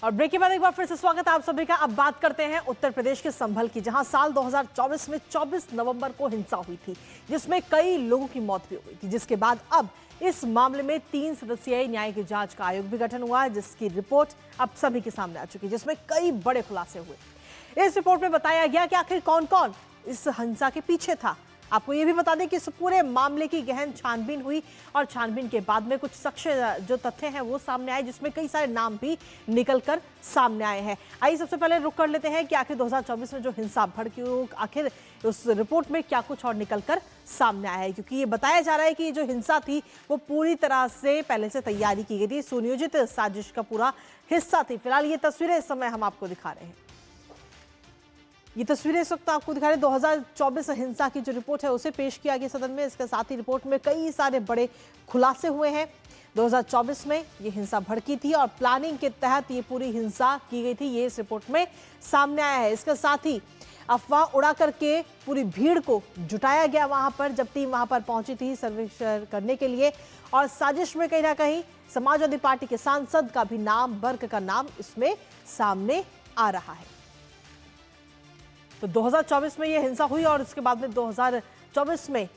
और ब्रेक के बाद एक बार फिर से स्वागत है आप सभी का। अब बात करते हैं उत्तर प्रदेश के संभल की, जहां साल 2024 में 24 नवंबर को हिंसा हुई थी, जिसमें कई लोगों की मौत भी हुई थी। जिसके बाद अब इस मामले में 3 सदस्यीय न्यायिक जांच का आयोग भी गठन हुआ है, जिसकी रिपोर्ट अब सभी के सामने आ चुकी है, जिसमें कई बड़े खुलासे हुए। इस रिपोर्ट में बताया गया कि आखिर कौन कौन इस हिंसा के पीछे था। आपको यह भी बता दें कि इस पूरे मामले की गहन छानबीन हुई और छानबीन के बाद में कुछ जो तथ्य हैं वो सामने आए, जिसमें कई सारे नाम भी निकलकर सामने आए हैं। आइए सबसे पहले रुक कर लेते हैं कि आखिर 2024 में जो हिंसा भड़की, आखिर उस रिपोर्ट में क्या कुछ और निकलकर सामने आया है, क्योंकि ये बताया जा रहा है कि जो हिंसा थी वो पूरी तरह से पहले से तैयारी की गई थी, सुनियोजित साजिश का पूरा हिस्सा थी। फिलहाल ये तस्वीरें इस समय हम आपको दिखा रहे हैं। ये तस्वीरें इस वक्त आपको दिखा रहे हैं। 2024 हिंसा की जो रिपोर्ट है उसे पेश किया गया सदन में। इसके साथ ही रिपोर्ट में कई सारे बड़े खुलासे हुए हैं। 2024 में ये हिंसा भड़की थी और प्लानिंग के तहत ये पूरी हिंसा की गई थी, ये इस रिपोर्ट में सामने आया है। इसके साथ ही अफवाह उड़ा करके पूरी भीड़ को जुटाया गया वहां पर, जब टीम वहां पर पहुंची थी सर्वेक्षण करने के लिए। और साजिश में कहीं ना कहीं समाजवादी पार्टी के सांसद का भी नाम, वर्ग का नाम इसमें सामने आ रहा है। तो 2024 में यह हिंसा हुई और उसके बाद में 2024 में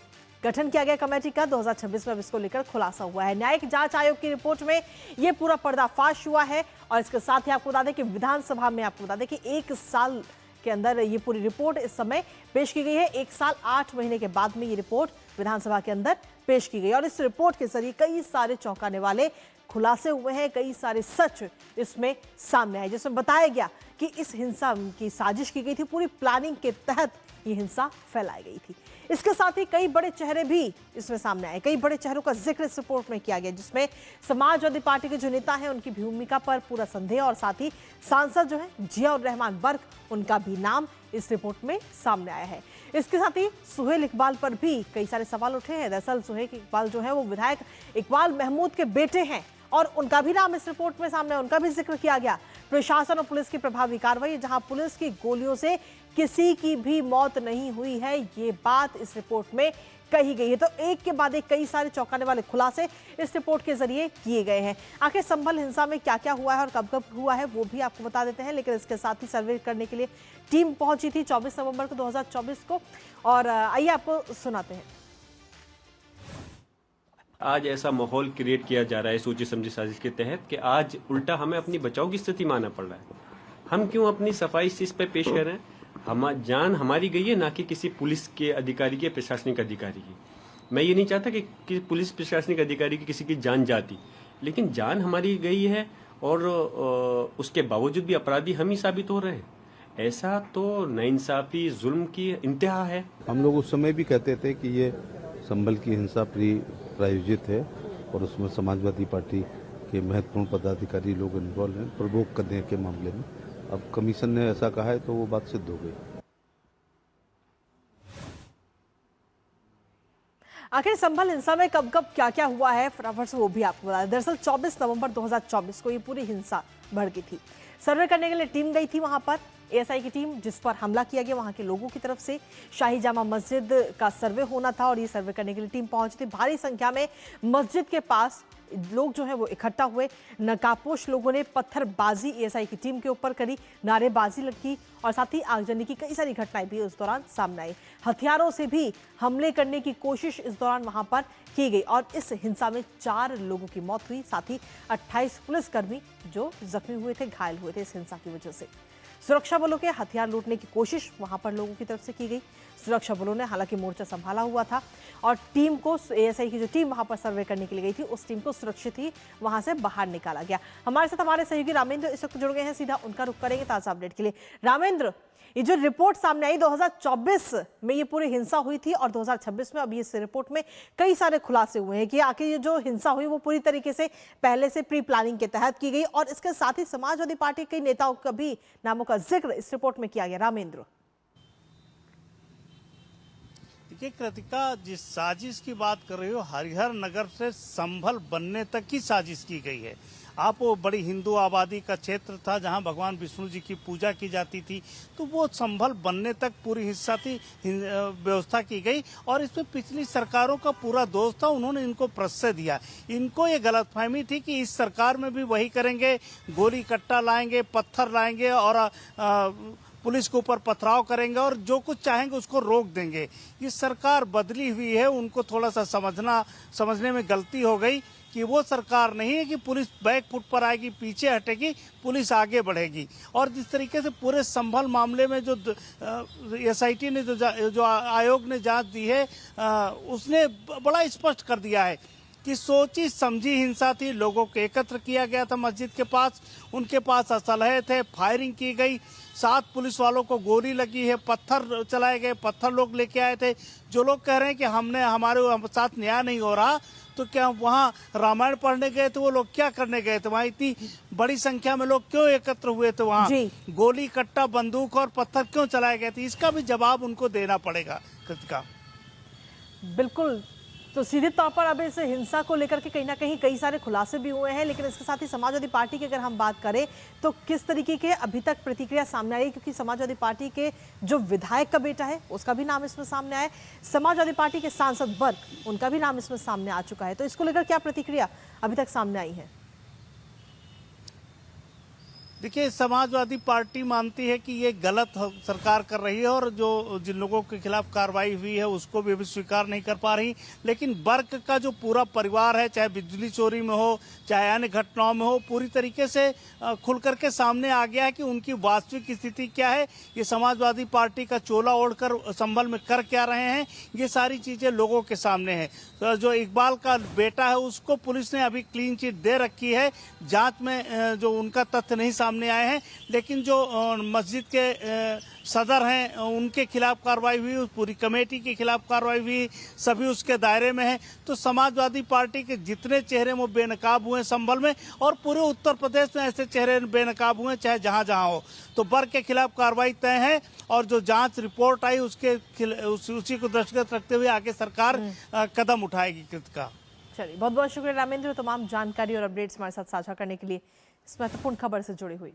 गठन किया गया कमेटी का। 2026 में अब इसको लेकर खुलासा हुआ है। न्यायिक जांच आयोग की रिपोर्ट में यह पूरा पर्दाफाश हुआ है। और इसके साथ ही आपको बता दें कि विधानसभा में आपको बता दें कि 1 साल के अंदर ये पूरी रिपोर्ट इस समय पेश की गई है। 1 साल 8 महीने के बाद में ये रिपोर्ट विधानसभा के अंदर पेश की गई और इस रिपोर्ट के जरिए कई सारे चौंकाने वाले खुलासे हुए हैं, कई सारे सच इसमें सामने आए, जिसमें बताया गया कि इस हिंसा की साजिश की गई थी, पूरी प्लानिंग के तहत ये हिंसा फैलाई गई थी। इसके साथ ही कई बड़े चेहरे भी इसमें सामने आए, कई बड़े चेहरों का जिक्र इस रिपोर्ट में किया गया, जिसमें समाजवादी पार्टी के जो नेता हैं उनकी भूमिका पर पूरा संदेह और साथ ही सांसद जो है जियाउर रहमान वर्क, उनका भी नाम इस रिपोर्ट में सामने आया है। इसके साथ ही सुहेल इकबाल पर भी कई सारे सवाल उठे हैं। दरअसल सुहेल इकबाल जो है वो विधायक इकबाल महमूद के बेटे हैं और उनका भी नाम इस रिपोर्ट में सामने, उनका भी जिक्र किया गया। प्रशासन और पुलिस की प्रभावी कार्रवाई, जहां पुलिस की गोलियों से किसी की भी मौत नहीं हुई है, ये बात इस रिपोर्ट में कही गई है। तो एक के बाद एक कई सारे चौंकाने वाले खुलासे इस रिपोर्ट के जरिए किए गए हैं। आखिर संभल हिंसा में क्या क्या हुआ है और कब कब हुआ है वो भी आपको बता देते हैं, लेकिन इसके साथ ही सर्वे करने के लिए टीम पहुंची थी 24 नवंबर को 2024 को। और आइए आपको सुनाते हैं। आज ऐसा माहौल क्रिएट किया जा रहा है सोची समझी साजिश के तहत कि आज उल्टा हमें अपनी बचाव की स्थिति मानना पड़ रहा है। हम क्यों अपनी सफाई इस चीज पे पेश कर रहे हैं? जान हमारी गई है, ना कि किसी पुलिस के अधिकारी की, प्रशासनिक अधिकारी की। मैं ये नहीं चाहता कि पुलिस प्रशासनिक अधिकारी की किसी की जान जाती, लेकिन जान हमारी गई है और उसके बावजूद भी अपराधी हम ही साबित हो रहे हैं। ऐसा तो नाइंसाफी, जुल्म की इंतहा है। हम लोग उस समय भी कहते थे कि ये संभल की हिंसा प्रायोजित है और उसमें समाजवादी पार्टी के महत्वपूर्ण पदाधिकारी लोग इन्वॉल्व हैं प्रवोक करने के मामले में। अब कमीशन ने ऐसा कहा है तो वो बात सिद्ध हो गई। आखिर संभल हिंसा में कब कब क्या क्या हुआ है फटाफट से वो भी आपको बता दें। दरअसल 24 नवंबर 2024 को ये पूरी हिंसा भड़की थी। सर्वे करने के लिए टीम गई थी वहां पर, एएसआई की टीम, जिस पर हमला किया गया वहां के लोगों की तरफ से। शाही जामा मस्जिद का सर्वे होना था और ये सर्वे करने के लिए टीम पहुंची थी। भारी संख्या में मस्जिद के पास लोग जो है वो इकट्ठा हुए। नकाबपोश लोगों ने पत्थरबाजी एएसआई की टीम के ऊपर करी, नारेबाजी लगी और साथ ही आगजनी की कई सारी घटनाएं भी उस दौरान सामने आई। हथियारों से भी हमले करने की कोशिश इस दौरान वहां पर की गई और इस हिंसा में 4 लोगों की मौत हुई, साथ ही 28 पुलिसकर्मी जो जख्मी हुए थे, घायल हुए थे इस हिंसा की वजह से। सुरक्षा बलों के हथियार लूटने की कोशिश वहां पर लोगों की तरफ से की गई। सुरक्षा बलों ने हालांकि मोर्चा संभाला हुआ था और टीम को, एएसआई की जो टीम वहां पर सर्वे करने के लिए गई थी, उस टीम को सुरक्षित ही वहां से बाहर निकाला गया। हमारे साथ हमारे सहयोगी रामेंद्र इस वक्त जुड़ गए हैं, सीधा उनका रुख करेंगे ताजा अपडेट के लिए। रामेंद्र, ये जो रिपोर्ट सामने आई 2024 में ये पूरी हिंसा हुई थी और 2026 में अब इस रिपोर्ट में कई सारे खुलासे हुए हैं कि आखिर ये जो हिंसा हुई वो पूरी तरीके से पहले से प्री प्लानिंग के तहत की गई और इसके साथ ही समाजवादी पार्टी के नेताओं का भी नामों का जिक्र इस रिपोर्ट में किया गया। रामेंद्र, देखिए कृतिका, जिस साजिश की बात कर रही हो, हरिहर नगर से संभल बनने तक की साजिश की गई है। आप वो बड़ी हिंदू आबादी का क्षेत्र था जहां भगवान विष्णु जी की पूजा की जाती थी, तो वो संभल बनने तक पूरी हिस्सा थी व्यवस्था की गई और इसमें पिछली सरकारों का पूरा दोष था। उन्होंने इनको प्रश्रय दिया। इनको ये गलतफहमी थी कि इस सरकार में भी वही करेंगे, गोली कट्टा लाएंगे, पत्थर लाएंगे और पुलिस के ऊपर पथराव करेंगे और जो कुछ चाहेंगे उसको रोक देंगे। ये सरकार बदली हुई है, उनको थोड़ा सा समझने में गलती हो गई कि वो सरकार नहीं है कि पुलिस बैक फुट पर आएगी, पीछे हटेगी, पुलिस आगे बढ़ेगी। और जिस तरीके से पूरे संभल मामले में जो SIT ने जो आयोग ने जांच दी है, उसने बड़ा स्पष्ट कर दिया है कि सोची समझी हिंसा थी। लोगों को एकत्र किया गया था मस्जिद के पास, उनके पास असलहे थे, फायरिंग की गई, 7 पुलिस वालों को गोली लगी है, पत्थर चलाए गए, पत्थर लोग लेके आए थे। जो लोग कह रहे हैं कि हमारे साथ न्याय नहीं हो रहा, तो क्या वहाँ रामायण पढ़ने गए थे? वो लोग क्या करने गए थे? वहाँ इतनी बड़ी संख्या में लोग क्यों एकत्र हुए थे? वहाँ गोली कट्टा, बंदूक और पत्थर क्यों चलाए गए थे? इसका भी जवाब उनको देना पड़ेगा। कृतिका, बिल्कुल। तो सीधे तौर पर अब इस हिंसा को लेकर के कहीं ना कहीं कई सारे खुलासे भी हुए हैं, लेकिन इसके साथ ही समाजवादी पार्टी की अगर हम बात करें तो किस तरीके के अभी तक प्रतिक्रिया सामने आई? क्योंकि समाजवादी पार्टी के जो विधायक का बेटा है उसका भी नाम इसमें सामने आया, समाजवादी पार्टी के सांसद वर्ग उनका भी नाम इसमें सामने आ चुका है। तो इसको लेकर क्या प्रतिक्रिया अभी तक सामने आई है? देखिए, समाजवादी पार्टी मानती है कि ये गलत सरकार कर रही है और जो जिन लोगों के खिलाफ कार्रवाई हुई है उसको भी अभी स्वीकार नहीं कर पा रही। लेकिन वर्ग का जो पूरा परिवार है, चाहे बिजली चोरी में हो, चाहे अन्य घटनाओं में हो, पूरी तरीके से खुल करके सामने आ गया है कि उनकी वास्तविक स्थिति क्या है। ये समाजवादी पार्टी का चोला ओढ़कर संभल में कर क्या रहे हैं, ये सारी चीजें लोगों के सामने है। तो जो इकबाल का बेटा है उसको पुलिस ने अभी क्लीन चिट दे रखी है। जांच में जो उनका तथ्य नहीं सामने आए हैं, लेकिन जो मस्जिद के सदर हैं उनके खिलाफ कार्रवाई हुई, उस पूरी कमेटी के खिलाफ कार्रवाई हुई, सभी उसके दायरे में हैं। तो समाजवादी पार्टी के जितने चेहरे वो बेनकाब हुए संभल में और पूरे उत्तर प्रदेश में ऐसे चेहरे बेनकाब हुए, चाहे जहां जहां हो। तो वर्ग के खिलाफ कार्रवाई तय है और जो जांच रिपोर्ट आई उसी को दृष्टिगत रखते हुए आगे सरकार कदम उठाएगी। कृतिका, चलिए, बहुत बहुत शुक्रिया रामेंद्र, तमाम जानकारी और अपडेट्स हमारे साथ साझा करने के लिए, इस महत्वपूर्ण खबर से जुड़ी हुई।